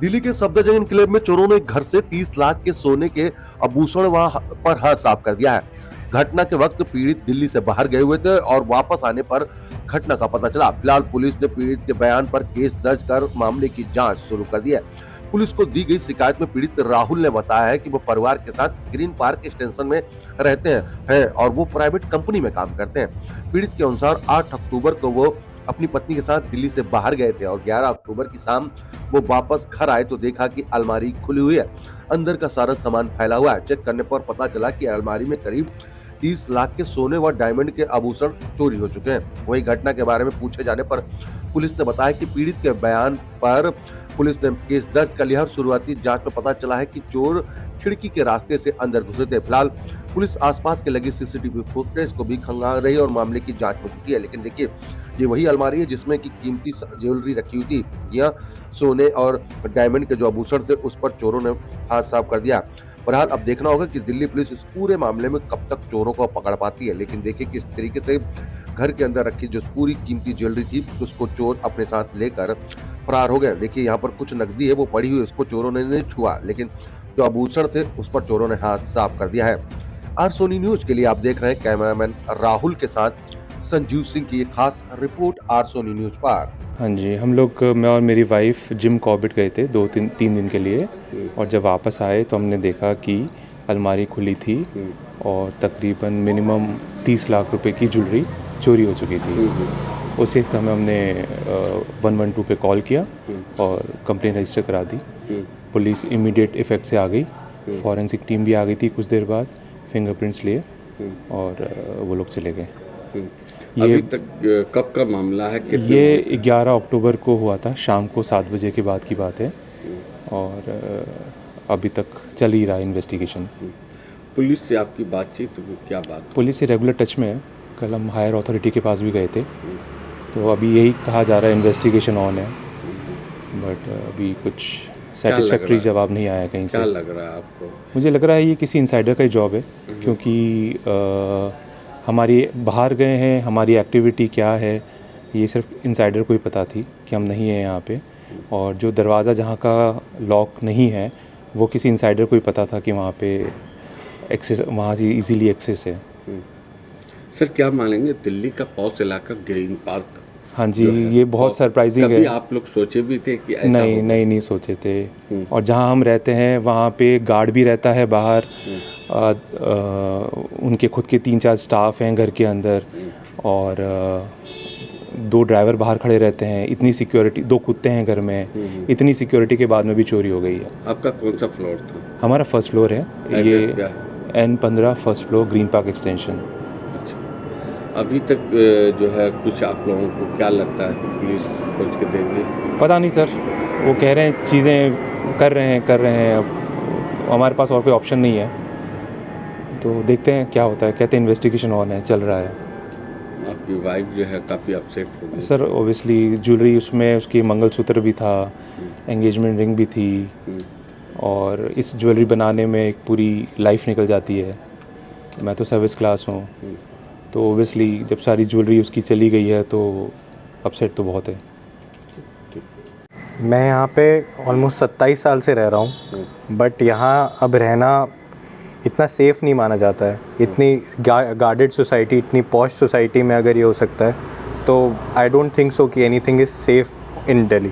दिल्ली के सफदरजंग एन्क्लेव में चोरों ने घर से 30 लाख के सोने के आभूषण वहां पर हाथ साफ कर दिया है। घटना के वक्त पीड़ित दिल्ली से बाहर गए हुए थे और वापस आने पर घटना का पता चला। फिलहाल पुलिस ने पीड़ित के बयान पर केस दर्ज कर मामले की जांच शुरू कर दी है। पुलिस को दी गई शिकायत में पीड़ित राहुल ने बताया है कि वो परिवार के साथ ग्रीन पार्क एक्सटेंशन में रहते हैं और वो प्राइवेट कंपनी में काम करते हैं। पीड़ित के अनुसार 8 अक्टूबर को वो अपनी पत्नी के साथ दिल्ली से बाहर गए थे और 11 अक्टूबर की शाम वो वापस घर आए तो देखा कि अलमारी खुली हुई है, अंदर का सारा सामान फैला हुआ है। चेक करने पर पता चला कि अलमारी में करीब 30 लाख के सोने व डायमंड के आभूषण चोरी हो चुके हैं। वही घटना के बारे में पूछे जाने पर पुलिस ने बताया कि पीड़ित के बयान पर पुलिस ने केस दर्ज कर लिया और शुरुआती जांच में पता चला है कि चोर खिड़की के रास्ते से अंदर घुसे थे। फिलहाल पुलिस आसपास के लगे सीसीटीवी फुटेज को भी खंगाल रही है और मामले की जांच में जुटी है। लेकिन देखिए, ये वही अलमारी है जिसमें की कीमती ज्वेलरी रखी हुई थी। यह सोने और डायमंड के जो आभूषण थे उस पर चोरों ने हाथ साफ कर दिया। बहरहाल अब देखना होगा कि दिल्ली पुलिस इस पूरे मामले में कब तक चोरों को पकड़ पाती है। लेकिन देखिए किस तरीके से घर के अंदर रखी जो पूरी कीमती ज्वेलरी थी उसको चोर अपने साथ लेकर फरार हो गए। देखिए यहाँ पर कुछ नकदी है वो पड़ी हुई, उसको चोरों ने नहीं छुआ, लेकिन जो आभूषण थे उस पर चोरों ने हाथ साफ कर दिया है। आर सोनी न्यूज के लिए आप देख रहे हैं कैमरामैन राहुल के साथ संजीव सिंह की एक खास रिपोर्ट आर सोनी न्यूज पर। हाँ जी, हम लोग मैं और मेरी वाइफ जिम कॉर्बेट गए थे 2-3 दिन के लिए और जब वापस आए तो हमने देखा कि अलमारी खुली थी और तकरीबन मिनिमम 30 लाख रुपए की ज्वेलरी चोरी हो चुकी थी। उसी समय हमने 112 पे कॉल किया और कंप्लेंट रजिस्टर करा दी। पुलिस इमीडिएट इफेक्ट से आ गई, फॉरेंसिक टीम भी आ गई थी कुछ देर बाद, फिंगरप्रिंट्स लिए और वो लोग चले गए। अभी तक कब का मामला है? ये 11 अक्टूबर को हुआ था, शाम को 7 बजे के बाद की बात है और अभी तक चल ही रहा है इन्वेस्टिगेशन। पुलिस से आपकी बातचीत क्या बात? पुलिस से रेगुलर टच में है। कल हम हायर अथॉरिटी के पास भी गए थे तो अभी यही कहा जा रहा है इन्वेस्टिगेशन ऑन है, बट अभी कुछ सेटिस्फैक्ट्री जवाब नहीं आया कहीं से। क्या लग रहा है आपको? मुझे लग रहा है ये किसी इनसाइडर का ही जॉब है, क्योंकि हमारी बाहर गए हैं, हमारी एक्टिविटी क्या है ये सिर्फ इनसाइडर को ही पता थी कि हम नहीं हैं यहाँ पे, और जो दरवाज़ा जहाँ का लॉक नहीं है वो किसी इनसाइडर को ही पता था कि वहाँ पे एक्सेस, वहाँ से इजीली एक्सेस है। सर क्या मानेंगे, दिल्ली का पॉश इलाका ग्रीन पार्क, हाँ जी, ये बहुत सरप्राइजिंग है। आप लोग सोचे भी थे कि ऐसा नहीं सोचे थे। और जहाँ हम रहते हैं वहाँ पे गार्ड भी रहता है बाहर, उनके खुद के 3-4 स्टाफ हैं घर के अंदर और 2 ड्राइवर बाहर खड़े रहते हैं। इतनी सिक्योरिटी, 2 कुत्ते हैं घर में, इतनी सिक्योरिटी के बाद में भी चोरी हो गई है। आपका कौन सा फ्लोर था? हमारा फर्स्ट फ्लोर है, ये N15 first floor green park extension. अभी तक जो है कुछ आप लोगों को क्या लगता है कि पुलिस पहुंच के देंगे? पता नहीं सर, वो कह रहे हैं चीज़ें कर रहे हैं। अब हमारे पास और कोई ऑप्शन नहीं है, तो देखते हैं क्या होता है। कहते हैं इन्वेस्टिगेशन ऑन है, चल रहा है। आपकी वाइफ जो है काफ़ी अपसेट हो गई? सर ओबियसली ज्वेलरी उसमें, उसकी मंगलसूत्र भी था, एंगेजमेंट रिंग भी थी, और इस ज्वेलरी बनाने में एक पूरी लाइफ निकल जाती है। मैं तो सर्विस क्लास हूँ, तो ओबियसली जब सारी ज्वेलरी उसकी चली गई है तो अपसेट तो बहुत है। मैं यहाँ पे ऑलमोस्ट 27 साल से रह रहा हूँ, बट यहाँ अब रहना इतना सेफ़ नहीं माना जाता है। इतनी गार्डेड सोसाइटी, इतनी पॉश सोसाइटी में अगर ये हो सकता है तो आई डोंट थिंक सो कि एनीथिंग इज़ सेफ़ इन दिल्ली।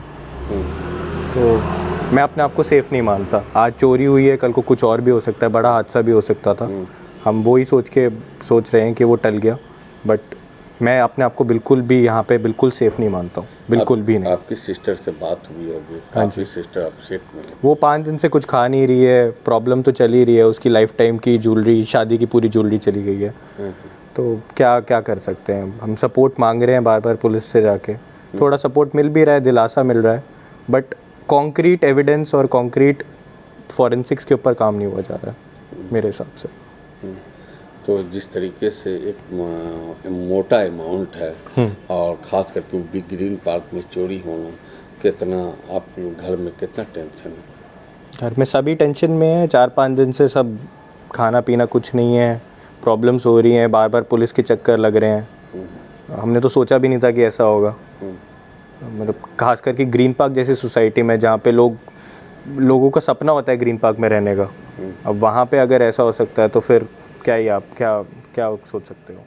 तो मैं अपने आप को सेफ़ नहीं मानता। आज चोरी हुई है, कल को कुछ और भी हो सकता है, बड़ा हादसा भी हो सकता था। हम वो ही सोच रहे हैं कि वो टल गया, बट मैं अपने आप को बिल्कुल भी यहाँ पे बिल्कुल सेफ़ नहीं मानता हूँ, बिल्कुल भी नहीं। आपकी सिस्टर से बात हुई होगी? हाँ जी, सिस्टर अपसेट में, वो 5 दिन से कुछ खा नहीं रही है, प्रॉब्लम तो चल ही रही है। उसकी लाइफ टाइम की ज्वेलरी, शादी की पूरी ज्वेलरी चली गई है। तो क्या कर सकते हैं हम? सपोर्ट मांग रहे हैं बार बार पुलिस से जाके, थोड़ा सपोर्ट मिल भी रहा है, दिलासा मिल रहा है, बट कॉन्क्रीट एविडेंस और कॉन्क्रीट फॉरेंसिक्स के ऊपर काम नहीं हुआ जा रहा है मेरे हिसाब से। तो जिस तरीके से एक मोटा अमाउंट है और ख़ास करके बिग ग्रीन पार्क में चोरी होना, कितना आप घर में कितना टेंशन है? घर में सभी टेंशन में है। 4-5 दिन से सब खाना पीना कुछ नहीं है, प्रॉब्लम्स हो रही हैं, बार बार पुलिस के चक्कर लग रहे हैं। हमने तो सोचा भी नहीं था कि ऐसा होगा। मतलब खास करके ग्रीन पार्क जैसी सोसाइटी में जहाँ पे लोग लोगों का सपना होता है ग्रीन पार्क में रहने का। अब वहाँ पे अगर ऐसा हो सकता है तो फिर क्या ही आप क्या क्या सोच सकते हो।